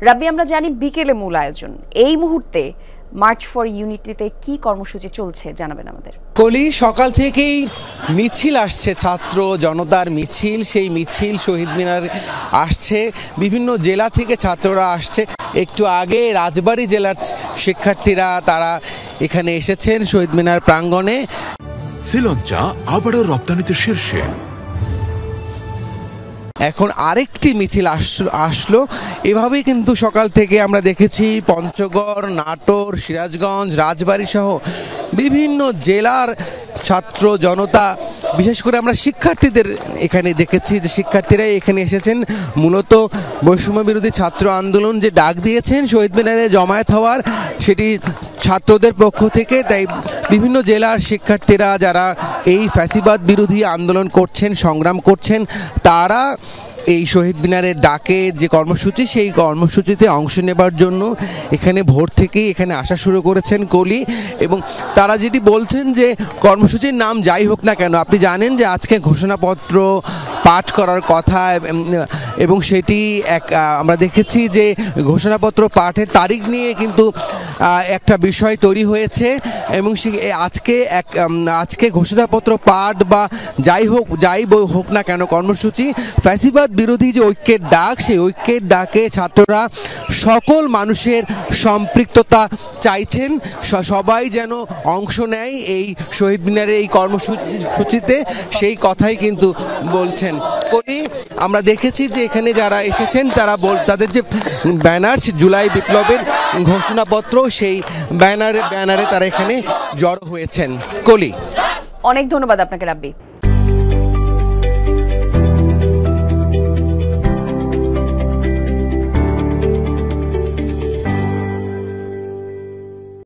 রাব্বি, আমরা জানি বিকেলে মূল আয়োজন। এই মুহূর্তে মার্চ ফর ইউনিটিতে কি কর্মসূচি চলছে জানাবেন আমাদের। কলি, সকাল থেকেই মিছিল আসছে, ছাত্র জনতার মিছিল। সেই মিছিল শহীদ মিনার আসছে, বিভিন্ন জেলা থেকে ছাত্ররা আসছে। একটু আগে রাজবাড়ী জেলার শিক্ষার্থীরা তারা এখানে এসেছেন শহীদ মিনার প্রাঙ্গণে। শ্রীলঙ্কা আবারও রপ্তানিতে শীর্ষে। এখন আরেকটি মিছিল আসলো। এভাবেই কিন্তু সকাল থেকে আমরা দেখেছি পঞ্চগড়, নাটোর, সিরাজগঞ্জ, রাজবাড়ী সহ বিভিন্ন জেলার ছাত্র জনতা, বিশেষ করে আমরা শিক্ষার্থীদের এখানে দেখেছি যে শিক্ষার্থীরাই এখানে এসেছেন মূলত বৈষম্য বিরোধী ছাত্র আন্দোলন যে ডাক দিয়েছেন শহীদ মিনারে জমায়েত হওয়ার, সেটি ছাত্রদের পক্ষ থেকে। তাই বিভিন্ন জেলার শিক্ষার্থীরা যারা এই ফ্যাসিবাদ বিরোধী আন্দোলন করছেন, সংগ্রাম করছেন, তারা এই শহীদ মিনারের ডাকে যে কর্মসূচি, সেই কর্মসূচিতে অংশ নেবার জন্য এখানে ভোর থেকেই এখানে আসা শুরু করেছেন কলি। এবং তারা যেটি বলছেন যে কর্মসূচির নাম যাই হোক না কেন, আপনি জানেন যে আজকে ঘোষণাপত্র পাঠ করার কথা, এবং সেটি আমরা দেখেছি যে ঘোষণাপত্র পাঠের তারিখ নিয়ে কিন্তু একটা বিষয় তৈরি হয়েছে। এবং আজকে ঘোষণাপত্র পাঠ বা যাই হোক না কেন কর্মসূচি, ফ্যাসিবাদ বিরোধী যে ঐক্যের ডাক, সেই ঐক্যের ডাকে ছাত্ররা সকল মানুষের সম্পৃক্ততা চাইছেন, সবাই যেন অংশ নেয় এই শহীদ মিনারের এই কর্মসূচিতে, সেই কথাই কিন্তু বলছেন কলি। আমরা দেখেছি যে এখানে যারা এসেছেন তারা তাদের যে ব্যানার, জুলাই বিপ্লবের ঘোষণাপত্র, সেই ব্যানারে তারা এখানে জড়ো হয়েছেন কলি। অনেক ধন্যবাদ আপনাকে রাব্বি।